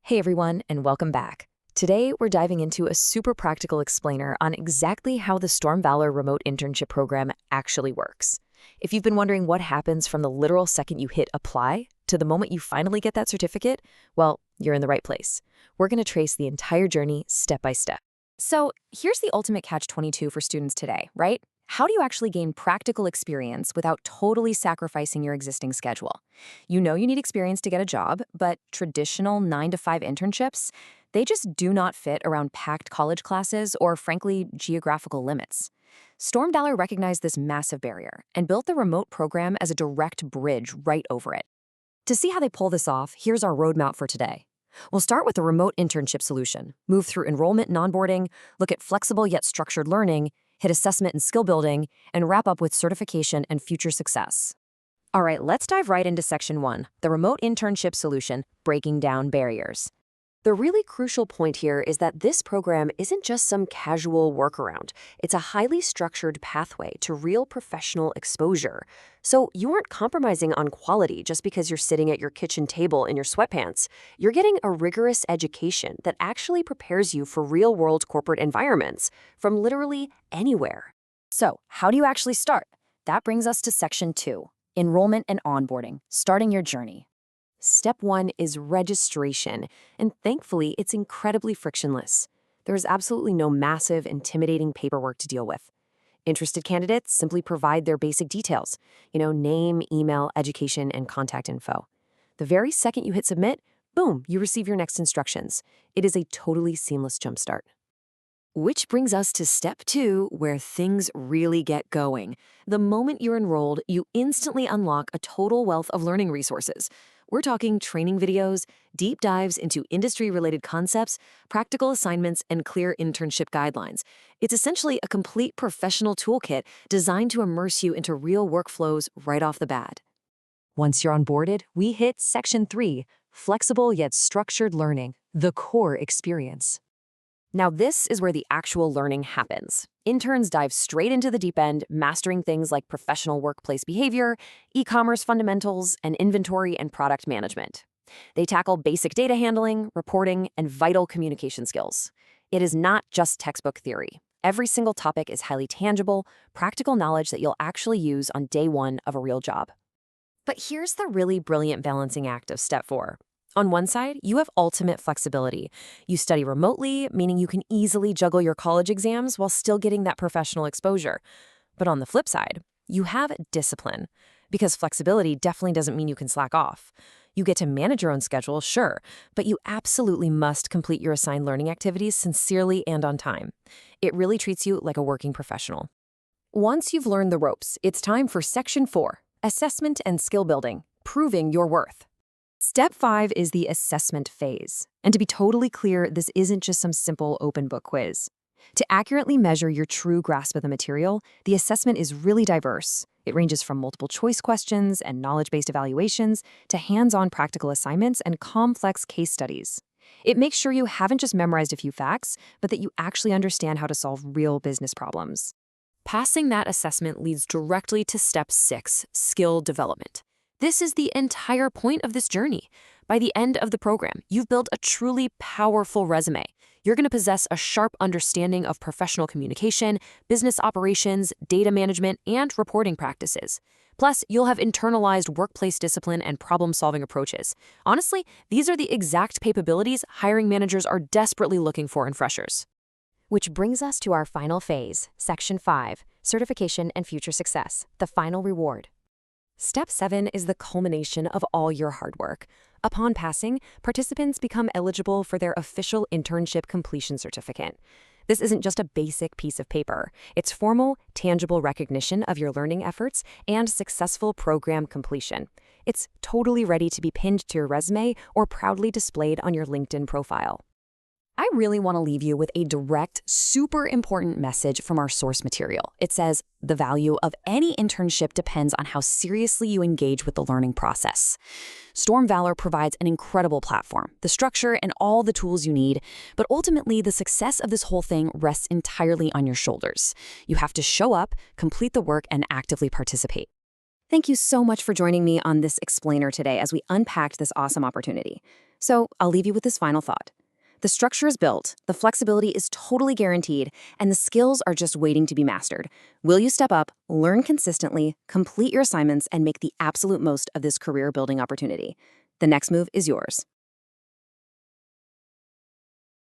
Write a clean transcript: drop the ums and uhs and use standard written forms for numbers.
Hey everyone, and welcome back. Today, we're diving into a super practical explainer on exactly how the Storm Valor remote internship program actually works. If you've been wondering what happens from the literal second you hit apply to the moment you finally get that certificate, well, you're in the right place. We're going to trace the entire journey step by step. So, here's the ultimate catch-22 for students today, right? How do you actually gain practical experience without totally sacrificing your existing schedule? You know you need experience to get a job, but traditional 9-to-5 internships, they just do not fit around packed college classes or, frankly, geographical limits. Storm Valor recognized this massive barrier and built the remote program as a direct bridge right over it. To see how they pull this off, here's our roadmap for today. We'll start with the remote internship solution, move through enrollment and onboarding, look at flexible yet structured learning, hit assessment and skill building, and wrap up with certification and future success. All right, let's dive right into Section 1, the remote internship solution, breaking down barriers. The really crucial point here is that this program isn't just some casual workaround. It's a highly structured pathway to real professional exposure. So you aren't compromising on quality just because you're sitting at your kitchen table in your sweatpants. You're getting a rigorous education that actually prepares you for real-world corporate environments from literally anywhere. So how do you actually start? That brings us to Section 2, enrollment and onboarding, starting your journey. Step 1 is registration, and thankfully, it's incredibly frictionless. There is absolutely no massive, intimidating paperwork to deal with. Interested candidates simply provide their basic details, name, email, education, and contact info. The very second you hit submit, boom, you receive your next instructions. It is a totally seamless jumpstart. Which brings us to Step 2, where things really get going. The moment you're enrolled, you instantly unlock a total wealth of learning resources. We're talking training videos, deep dives into industry-related concepts, practical assignments, and clear internship guidelines. It's essentially a complete professional toolkit designed to immerse you into real workflows right off the bat. Once you're onboarded, we hit Section 3, flexible yet structured learning, the core experience. Now this is where the actual learning happens. Interns dive straight into the deep end, mastering things like professional workplace behavior, e-commerce fundamentals, and inventory and product management. They tackle basic data handling, reporting, and vital communication skills. It is not just textbook theory. Every single topic is highly tangible, practical knowledge that you'll actually use on day one of a real job. But here's the really brilliant balancing act of Step 4. On one side, you have ultimate flexibility. You study remotely, meaning you can easily juggle your college exams while still getting that professional exposure. But on the flip side, you have discipline, because flexibility definitely doesn't mean you can slack off. You get to manage your own schedule, sure, but you absolutely must complete your assigned learning activities sincerely and on time. It really treats you like a working professional. Once you've learned the ropes, it's time for Section 4, assessment and skill building, proving your worth. Step 5 is the assessment phase. And to be totally clear, this isn't just some simple open book quiz. To accurately measure your true grasp of the material, the assessment is really diverse. It ranges from multiple choice questions and knowledge-based evaluations to hands-on practical assignments and complex case studies. It makes sure you haven't just memorized a few facts, but that you actually understand how to solve real business problems. Passing that assessment leads directly to Step 6, skill development. This is the entire point of this journey. By the end of the program, you've built a truly powerful resume. You're going to possess a sharp understanding of professional communication, business operations, data management, and reporting practices. Plus, you'll have internalized workplace discipline and problem-solving approaches. Honestly, these are the exact capabilities hiring managers are desperately looking for in freshers. Which brings us to our final phase, Section 5, certification and future success, the final reward. Step 7 is the culmination of all your hard work. Upon passing, participants become eligible for their official internship completion certificate. This isn't just a basic piece of paper. It's formal, tangible recognition of your learning efforts and successful program completion. It's totally ready to be pinned to your resume or proudly displayed on your LinkedIn profile. I really want to leave you with a direct, super important message from our source material. It says, the value of any internship depends on how seriously you engage with the learning process. Storm Valor provides an incredible platform, the structure and all the tools you need, but ultimately the success of this whole thing rests entirely on your shoulders. You have to show up, complete the work, and actively participate. Thank you so much for joining me on this explainer today as we unpacked this awesome opportunity. So I'll leave you with this final thought. The structure is built, the flexibility is totally guaranteed, and the skills are just waiting to be mastered. Will you step up, learn consistently, complete your assignments, and make the absolute most of this career-building opportunity? The next move is yours.